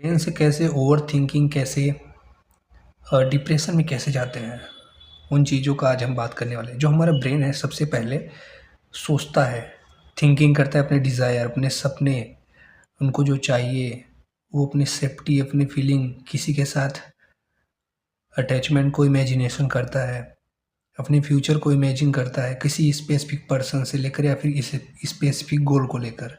Brain से कैसे over thinking कैसे डिप्रेशन में कैसे जाते हैं, उन चीज़ों का आज हम बात करने वाले हैं। जो हमारा ब्रेन है सबसे पहले सोचता है, थिंकिंग करता है अपने डिज़ायर, अपने सपने, उनको जो चाहिए, वो अपनी सेफ्टी, अपनी फीलिंग, किसी के साथ अटैचमेंट को इमेजिनेशन करता है, अपने फ्यूचर को इमेजिन करता है किसी स्पेसिफिक पर्सन से लेकर या फिर इस स्पेसिफिक गोल को लेकर।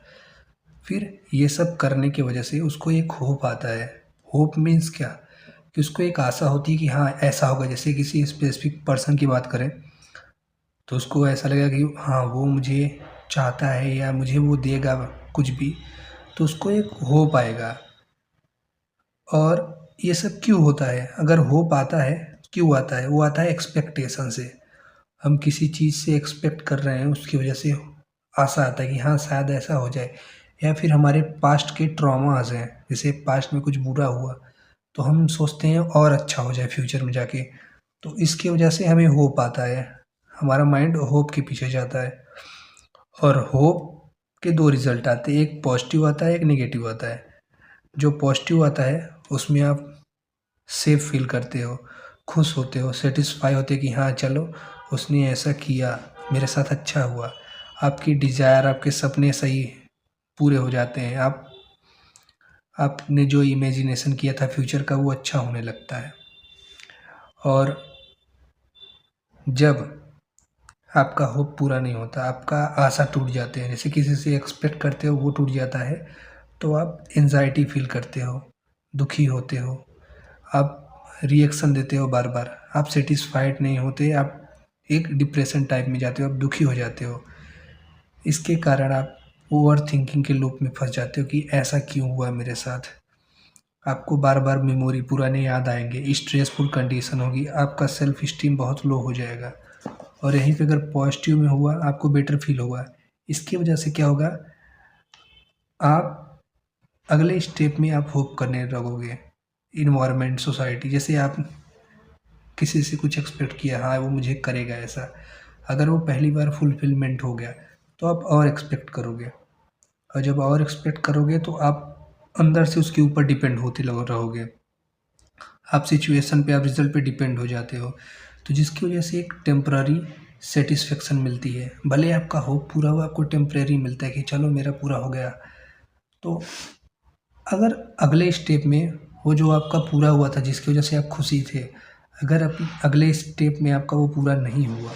फिर ये सब करने की वजह से उसको एक होप आता है। होप मीन्स क्या, कि उसको एक आशा होती है कि हाँ ऐसा होगा। जैसे किसी स्पेसिफिक पर्सन की बात करें तो उसको ऐसा लगेगा कि हाँ वो मुझे चाहता है या मुझे वो देगा कुछ भी, तो उसको एक होप आएगा। और ये सब क्यों होता है? अगर होप आता है, क्यों आता है? वो आता है एक्सपेक्टेशन से। हम किसी चीज़ से एक्सपेक्ट कर रहे हैं, उसकी वजह से आशा आता है कि हाँ शायद ऐसा हो जाए। या फिर हमारे पास्ट के ट्रॉमास हैं, जैसे पास्ट में कुछ बुरा हुआ तो हम सोचते हैं और अच्छा हो जाए फ्यूचर में जाके, तो इसकी वजह से हमें होप आता है। हमारा माइंड होप के पीछे जाता है। और होप के दो रिजल्ट आते हैं, एक पॉजिटिव आता है, एक नेगेटिव आता है। जो पॉजिटिव आता है उसमें आप सेफ फील करते हो, खुश होते हो, सेटिस्फाई होते हो कि हाँ चलो उसने ऐसा किया, मेरे साथ अच्छा हुआ। आपकी डिज़ायर, आपके सपने सही पूरे हो जाते हैं। आपने जो इमेजिनेशन किया था फ्यूचर का वो अच्छा होने लगता है। और जब आपका होप पूरा नहीं होता, आपका आशा टूट जाते हैं, जैसे किसी से एक्सपेक्ट करते हो वो टूट जाता है, तो आप एंजाइटी फील करते हो, दुखी होते हो, आप रिएक्शन देते हो बार बार, आप सेटिस्फाइड नहीं होते, आप एक डिप्रेशन टाइप में जाते हो, आप दुखी हो जाते हो। इसके कारण आप ओवर थिंकिंग के लूप में फंस जाते हो कि ऐसा क्यों हुआ मेरे साथ। आपको बार बार मेमोरी पुराने याद आएंगे, स्ट्रेसफुल कंडीशन होगी, आपका सेल्फ स्टीम बहुत लो हो जाएगा। और यहीं पे अगर पॉजिटिव में हुआ, आपको बेटर फील होगा। इसकी वजह से क्या होगा, आप अगले स्टेप में आप होप करने लगोगे। इन्वायरमेंट, सोसाइटी, जैसे आप किसी से कुछ एक्सपेक्ट किया, हाँ वो मुझे करेगा ऐसा, अगर वो पहली बार फुलफिलमेंट हो गया तो आप और एक्सपेक्ट करोगे। और जब और एक्सपेक्ट करोगे तो आप अंदर से उसके ऊपर डिपेंड होते रहोगे। आप सिचुएशन पे, आप रिजल्ट पे डिपेंड हो जाते हो। तो जिसकी वजह से एक टेम्पररी सेटिस्फेक्शन मिलती है। भले आपका होप पूरा हुआ, आपको टेम्परेरी मिलता है कि चलो मेरा पूरा हो गया। तो अगर अगले स्टेप में वो जो आपका पूरा हुआ था जिसकी वजह से आप खुशी थे, अगर अगले स्टेप में आपका वो पूरा नहीं हुआ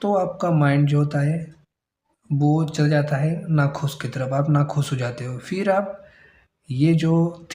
तो आपका माइंड जो होता है वो चल जाता है नाखुश की तरफ, आप नाखुश हो जाते हो। फिर आप ये जो